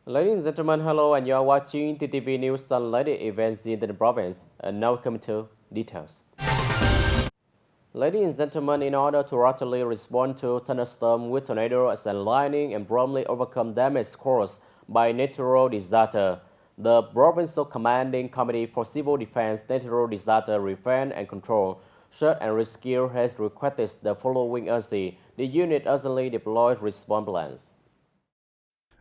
Ladies and gentlemen, hello, and you are watching TTV News on latest events in the province. And now come to details. Ladies and gentlemen, in order to rapidly respond to thunderstorm with tornadoes and lightning and promptly overcome damage caused by natural disaster, the Provincial Commanding Committee for Civil Defense, Natural Disaster Prevention and Control, Search and Rescue has requested the following urgency. The unit urgently deployed response plans.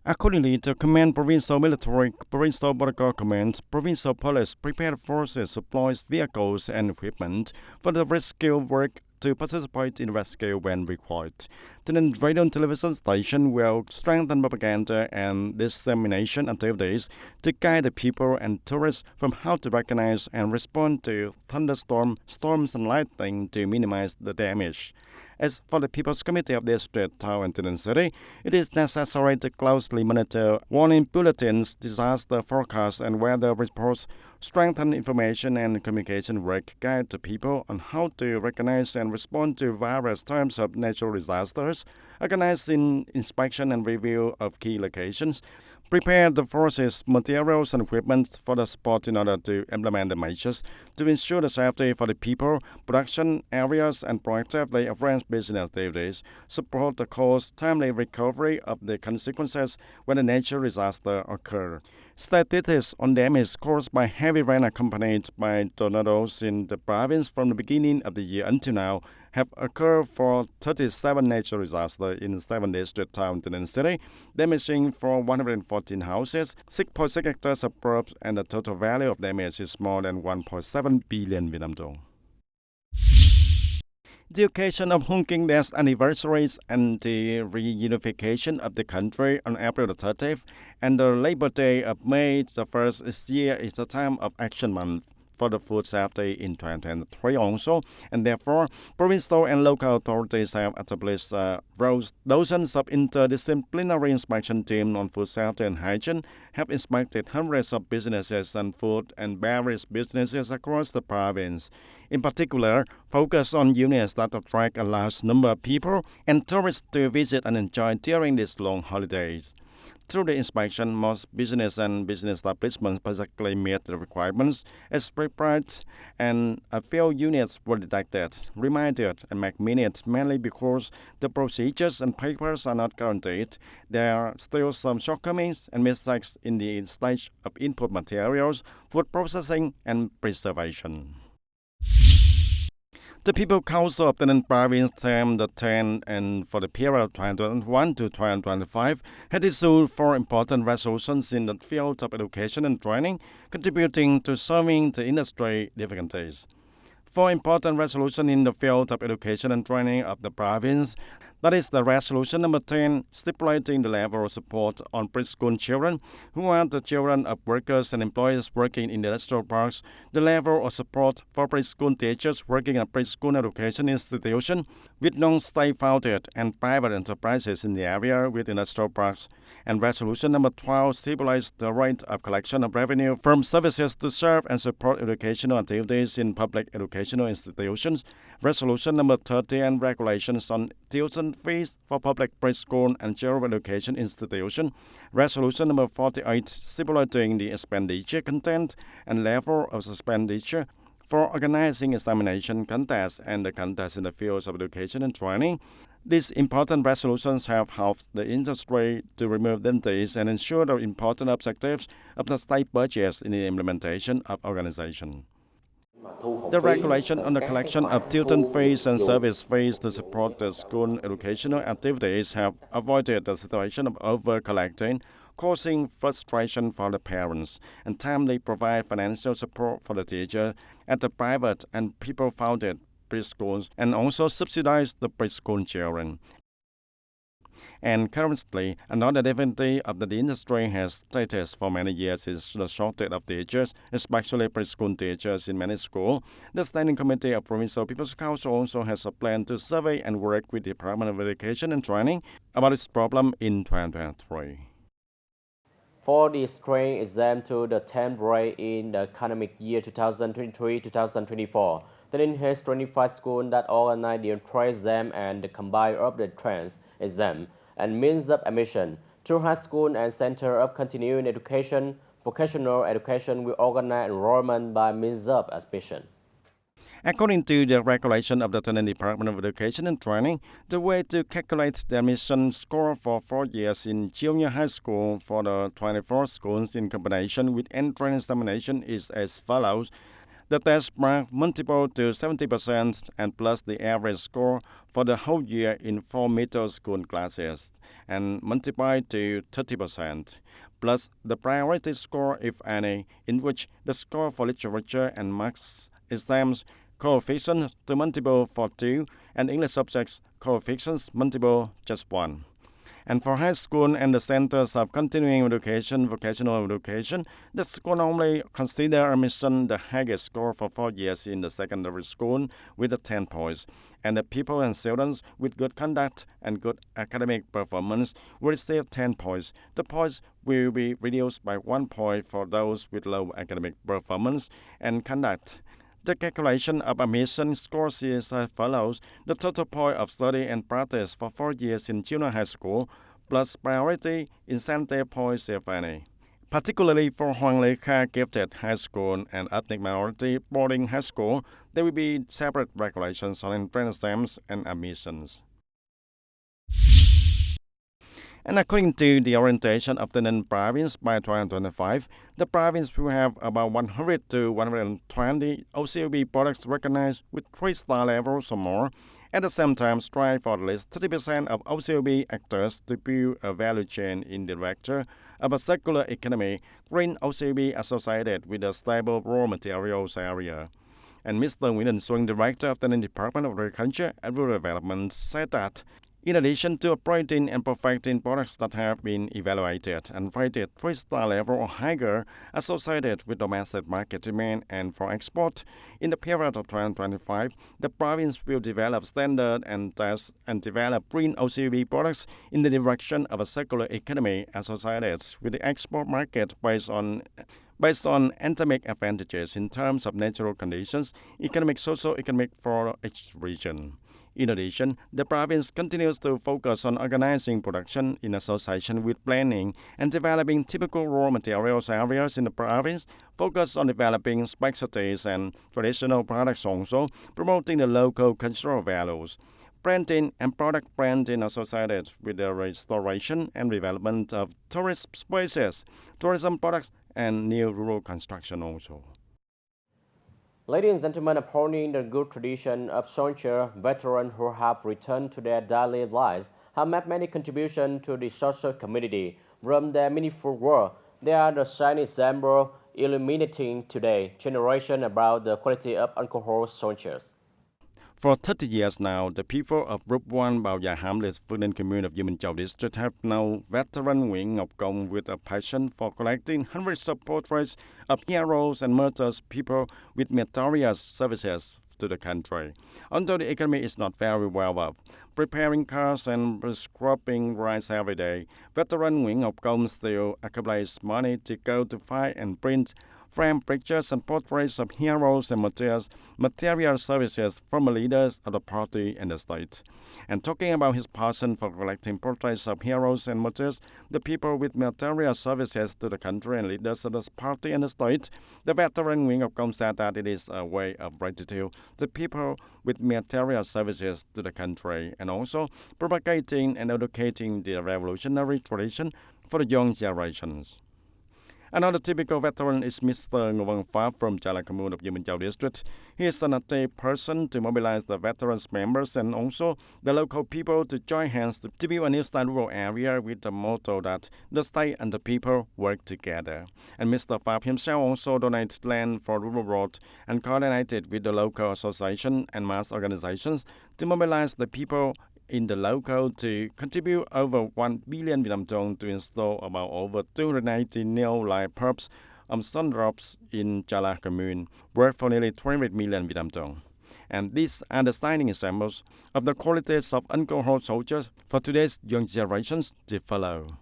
Accordingly, the Command Provincial Military, Provincial Border Command, Provincial Police prepared forces, supplies, vehicles, and equipment for the rescue work to participate in rescue when required. The radio and television station will strengthen propaganda and dissemination activities to guide the people and tourists from how to recognize and respond to thunderstorms, storms, and lightning to minimize the damage. As for the People's Committee of District, Town, and Tinnin City, it is necessary to closely monitor warning bulletins, disaster forecasts, and weather reports, strengthen information and communication work, guide the people on how to recognize and respond to various types of natural disasters, organize inspection and review of key locations, prepare the forces, materials, and equipment for the spot in order to implement the measures to ensure the safety for the people, production areas, and proactively arrange business activities, support the cause, timely recovery of the consequences when a natural disaster occurs. Statistics on damage caused by heavy rain accompanied by tornadoes in the province from the beginning of the year until now have occurred for 37 natural disasters in 7 district towns in the city, damaging for 114 houses, 6.6 hectares of crops, and the total value of damage is more than 1.7 billion Vietnam dong. The occasion of Hung King Day's anniversaries and the reunification of the country on April the 30th and the Labor Day of May the 1st this year is the time of action month for the food safety in 2023 also, and therefore provincial and local authorities have established dozens of interdisciplinary inspection teams on food safety and hygiene, have inspected hundreds of businesses and food and beverage businesses across the province. In particular, focus on units that attract a large number of people and tourists to visit and enjoy during these long holidays. Through the inspection, most business and business establishments basically met the requirements as prepared, and a few units were detected, reminded, and made minutes mainly because the procedures and papers are not guaranteed. There are still some shortcomings and mistakes in the stage of input materials, food processing, and preservation. The People Council of the Ninh Province term the 10 and for the period 2021 to 2025 had issued 4 important resolutions in the field of education and training, contributing to solving the industry difficulties. 4 important resolutions in the field of education and training of the province. That is the resolution number 10, stipulating the level of support on preschool children who are the children of workers and employees working in the industrial parks, the level of support for preschool teachers working at preschool education institutions with non-state-funded and private enterprises in the area with industrial parks, and resolution number 12 stipulates the rate of collection of revenue from services to serve and support educational activities in public educational institutions, resolution number 30 and regulations on tuition fees for public preschool and general education institutions, resolution number 48 stipulating the expenditure content and level of expenditure for organizing examination contests and the contests in the fields of education and training. These important resolutions have helped the industry to remove difficulties and ensure the important objectives of the state budgets in the implementation of organization. The regulation on the collection of tuition fees and service fees to support the school educational activities have avoided the situation of over-collecting, causing frustration for the parents, and timely provide financial support for the teacher at the private and people-founded preschools, and also subsidize the preschool children. And currently, another difficulty of the industry has stated for many years is the shortage of teachers, especially preschool teachers in many schools. The Standing Committee of Provincial People's Council also has a plan to survey and work with the Department of Education and Training about this problem in 2023. For the spring exam to the 10th grade in the academic year 2023-2024, TayNinhTV has 25 schools that organize the entrance exam and the combined of the entrance exam and means of admission. Through high school and Center of Continuing Education, vocational education will organize enrollment by means of admission. According to the regulation of the TayNinhTV Department of Education and Training, the way to calculate the admission score for 4 years in junior high school for the 24 schools in combination with entrance examination is as follows. The test mark multiple to 70% and plus the average score for the whole year in 4 middle school classes and multiplied to 30%, plus the priority score, if any, in which the score for literature and maths exams coefficient to multiple for 2 and English subjects coefficients multiple just 1. And for high school and the centers of continuing education, vocational education, the school normally consider admission the highest score for 4 years in the secondary school with the 10 points. And the people and students with good conduct and good academic performance will receive 10 points. The points will be reduced by 1 point for those with low academic performance and conduct. The calculation of admission scores is as follows. The total point of study and practice for 4 years in junior high school, plus priority incentive points, if any. Particularly for Hoàng Lê Kha gifted high school and ethnic minority boarding high school, there will be separate regulations on entrance exams and admissions. And according to the orientation of the TayNinhTV province by 2025, the province will have about 100 to 120 OCOB products recognized with 3-star levels or more. At the same time, strive for at least 30% of OCOB actors to build a value chain in the direction of a circular economy, green OCOB associated with a stable raw materials area. And Mr. Nguyễn Xuân, Director of the Department of Agriculture and Rural Development, said that in addition to operating and perfecting products that have been evaluated and rated 3-star level or higher associated with domestic market demand and for export, in the period of 2025, the province will develop standard and test and develop green OCB products in the direction of a circular economy associated with the export market based on endemic advantages in terms of natural conditions, economic, socio-economic for each region. In addition, the province continues to focus on organizing production in association with planning and developing typical raw materials areas in the province, focus on developing specialties and traditional products also, promoting the local cultural values. Branding and product branding associated with the restoration and development of tourist spaces, tourism products, and new rural construction also. Ladies and gentlemen, upholding the good tradition of soldier veterans who have returned to their daily lives have made many contributions to the social community. From their meaningful work, they are the shining example illuminating today's generation about the quality of alcohol soldiers. For 30 years now, the people of Group 1 Bào Già Hamlet Phương Commune of Yên Châu District have known veteran Nguyễn Ngọc Công with a passion for collecting hundreds of portraits of heroes and martyrs, people with meritorious services to the country. Although the economy is not very well off, preparing cars and scrubbing rice every day, veteran Nguyễn Ngọc Công still accumulates money to go to fight and print frame pictures and portraits of heroes and material services from leaders of the party and the state. And talking about his passion for collecting portraits of heroes and martyrs, the people with material services to the country and leaders of the party and the state, the veteran Nguyễn Ngọc Công said that it is a way of gratitude to people with material services to the country and also propagating and educating the revolutionary tradition for the young generations. Another typical veteran is Mr. Ngô Văn Pháp from Chala Commune of Yên Châu District. He is an active person to mobilize the veterans members and also the local people to join hands to build a new style rural area with the motto that the state and the people work together. And Mr. Pháp himself also donated land for rural road and coordinated with the local association and mass organizations to mobilize the people in the local to contribute over 1 billion Vietnam dong to install about over 280 new light bulbs on sunroofs in Chala Commune, worth for nearly 200 million Vietnam dong. And these are the shining examples of the qualities of alcohol soldiers for today's young generations to follow.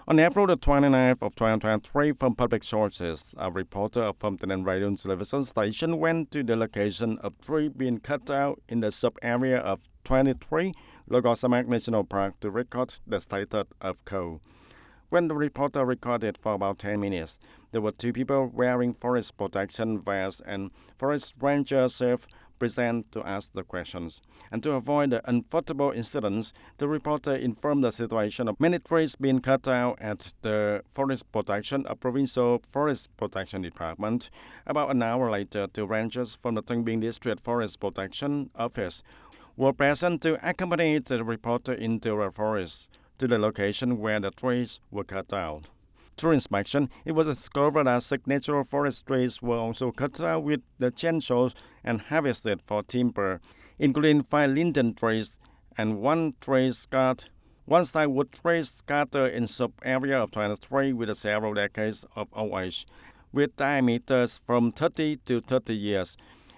On April the 29th of 2023, from public sources, a reporter from the radio and television station went to the location of tree being cut out in the sub-area of 23 Logosamak National Park to record the status of coal. When the reporter recorded for about 10 minutes, there were two people wearing forest protection vests and forest ranger self-present to ask the questions. And to avoid the unfortunate incidents, the reporter informed the situation of many trees being cut down at the Forest Protection of Provincial Forest Protection Department. About an hour later, two rangers from the Tân Biên District Forest Protection Office were present to accompany the reporter into the forest to the location where the trees were cut down. Through inspection, it was discovered that six natural forest trees were also cut down with the chainsaws and harvested for timber, including 5 linden trees and 1 tree scarred. One side wood trees scattered in sub-area of 23 with several decades of old age, with diameters from 30 to 30 years,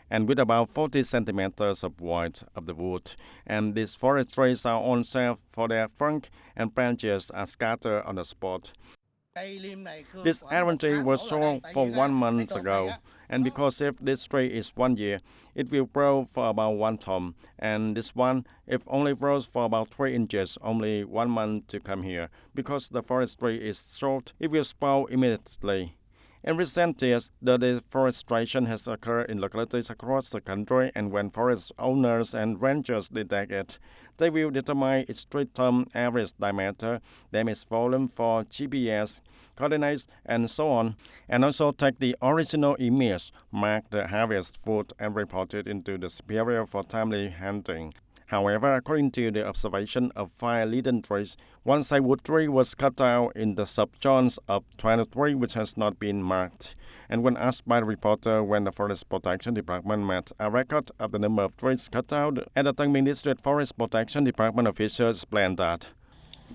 and with about 40 centimeters of width of the wood. And these forest trees are on sale for their trunk and branches are scattered on the spot. This iron tree was sown for 1 month ago, and because if this tree is 1 year, it will grow for about 1 ton, and this one, if only grows for about 3 inches, only 1 month to come here. Because the forest tree is short, it will spoil immediately. In recent years, the deforestation has occurred in localities across the country, and when forest owners and rangers detect it, they will determine its tree-term average diameter, damage volume for GPS, coordinates, and so on, and also take the original image, mark the harvest foot, and report it into the superior for timely hunting. However, according to the observation of 5 linden trees, one side wood tree was cut down in the sub-zones of 23 which has not been marked. And when asked by the reporter when the Forest Protection Department made a record of the number of trees cut down, at the Tân Biên District Forest Protection Department officials explained that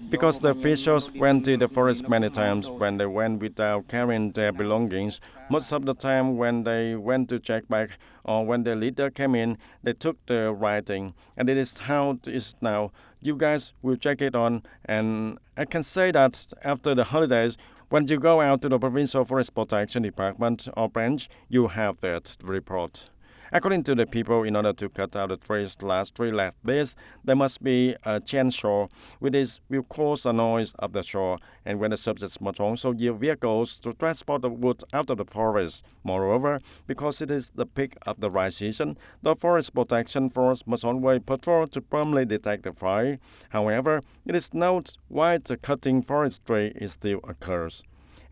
because the officials went to the forest many times when they went without carrying their belongings, most of the time when they went to check back or when the leader came in, they took the writing. And it is how it is now. You guys will check it on. And I can say that after the holidays, when you go out to the Provincial Forest Protection Department or branch, you have that report. According to the people, in order to cut out the trees last tree like this, there must be a chainsaw, which will cause a noise of the saw, and when the subjects must also use vehicles to transport the wood out of the forest. Moreover, because it is the peak of the dry season, the Forest Protection Force must always patrol to promptly detect the fire. However, it is not why the cutting forestry still occurs.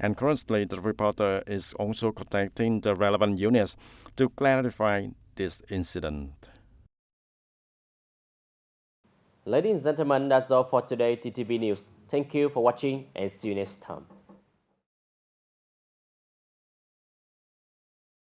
And currently, the reporter is also contacting the relevant units to clarify this incident. Ladies and gentlemen, that's all for today TTV News. Thank you for watching and see you next time.